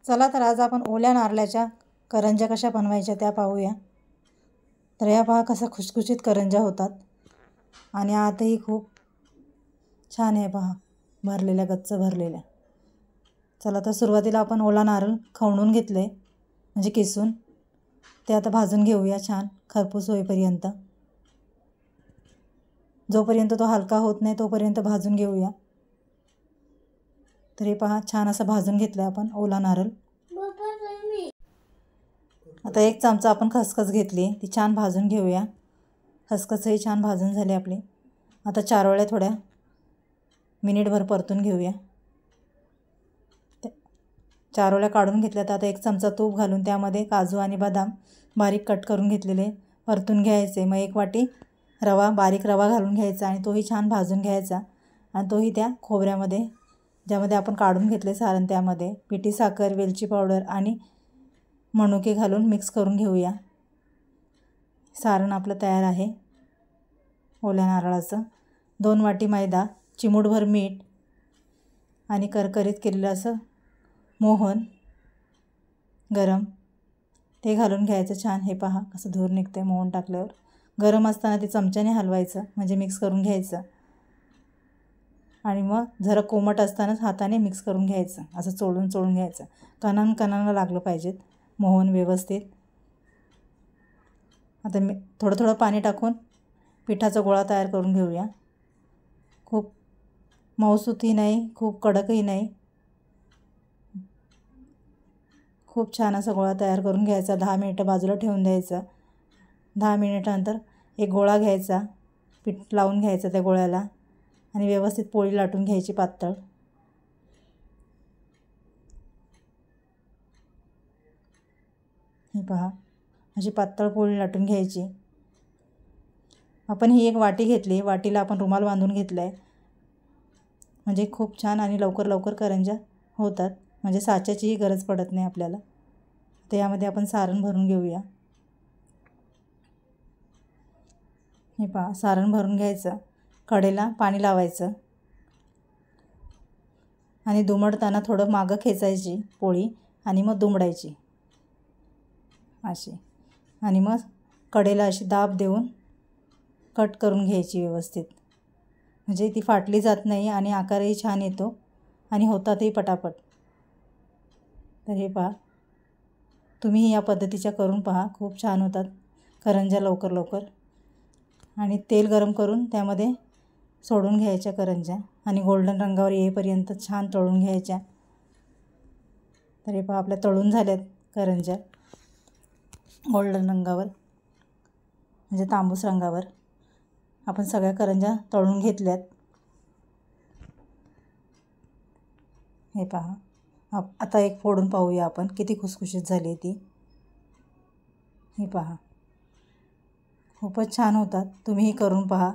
चला तर आज आपण ओल्या नारळाच्या करंज्या कशा बनवायच्या त्या पाहूया। तर या पहा कसा खुसखुशीत करंज्या होतात आणि आतही खूप छान आहे पहा, भरलेल्या गच्च भरलेल्या। चला तर सुरुवातीला आपण ओला नारळ खवणून घेतले म्हणजे किसून ते आता भाजून घेऊया छान खरपूस होईपर्यंत। जोपर्यंत तो हलका होत नाही तोपर्यंत भाजून घेऊया। तर हे पहा छान असं भाजून घेतलं आपण ओला नारळ। आता एक चमचा आपण खसखस घेतली, ती छान भाजून घेऊया। खसखसही छान भाजून झाली आपली। आता चारोळ्या थोड्या मिनिटभर परतून घेऊया। चारोळ्या काढून घेतल्या तर आता एक चमचा तूप घालून त्यामध्ये काजू आणि बदाम बारीक कट करून घेतलेले परतून घ्यायचे। मग एक वाटी रवा बारीक रवा घालून घ्यायचा आणि तोही छान भाजून घ्यायचा आणि तोही त्या खोबऱ्यामध्ये ज्यामध्ये आपण काढून घेतले सारण त्यामध्ये पिठी साखर, वेलची पावडर आणि मनुके घालून मिक्स करून घेऊया। सारण आपलं तयार आहे ओल्या नारळाचं। 2 वाटी मैदा, चिमूटभर मीठ आणि करकरीत केलेलं असं मोहन गरम ते घालून घ्यायचं छान। हे पहा कसं धूर निघते मोहन टाकल्यावर। गरम असताना ते चमच्याने हलवायचं म्हणजे मिक्स करून घ्यायचं आणि मग जरा कोमट असतानाच हाताने मिक्स करून घ्यायचं, असं चोळून चोळून घ्यायचं। कणांना लागलं पाहिजेत मोहन व्यवस्थित। आता मी थोडं थोडं पाणी टाकून पिठाचा गोळा तयार करून घेऊया। खूप मऊसूतही नाही खूप कडकही नाही, खूप छान असा गोळा तयार करून घ्यायचा। 10 मिनिटं बाजूला ठेवून द्यायचा। 10 मिनिटानंतर एक गोळा घ्यायचा, पीठ लावून घ्यायचं त्या गोळ्याला आणि व्यवस्थित पोळी लाटून घ्यायची पातळ। हे पहा अशी पातळ पोळी लाटून घ्यायची। आपण ही एक वाटी घेतली, वाटीला आपण रुमाल बांधून घेतलाय म्हणजे खूप छान आणि लवकर लवकर करंज्या होतात, म्हणजे साच्याचीही गरज पडत नाही आपल्याला। तर यामध्ये आपण सारण भरून घेऊया। हे पहा सारण भरून घ्यायचं, कढईला पाणी लावायचं आणि दुमडताना थोडं मागं खेचायची पोळी आणि मग दुमडायची अशी आणि मग कढईला अशी दाब देऊन कट करून घ्यायची व्यवस्थित, म्हणजे ती फाटली जात नाही आणि आकारही छान येतो आणि होतातही पटापट। तर हे पहा तुम्हीही या पद्धतीच्या करून पहा, खूप छान होतात करंज्या लवकर लवकर। आणि तेल गरम करून त्यामध्ये सोडून घ्यायच्या करंज्या आणि गोल्डन रंगावर येईपर्यंत छान तळून घ्यायच्या। तर हे पहा आपल्या तळून झाल्यात करंज्या गोल्डन रंगावर म्हणजे तांबूस रंगावर। आपण सगळ्या करंज्या तळून घेतल्यात। हे पहा आता एक फोडून पाहूया आपण किती खुसखुशीत झाली ती। हे पहा खूपच छान होतात, तुम्हीही करून पहा।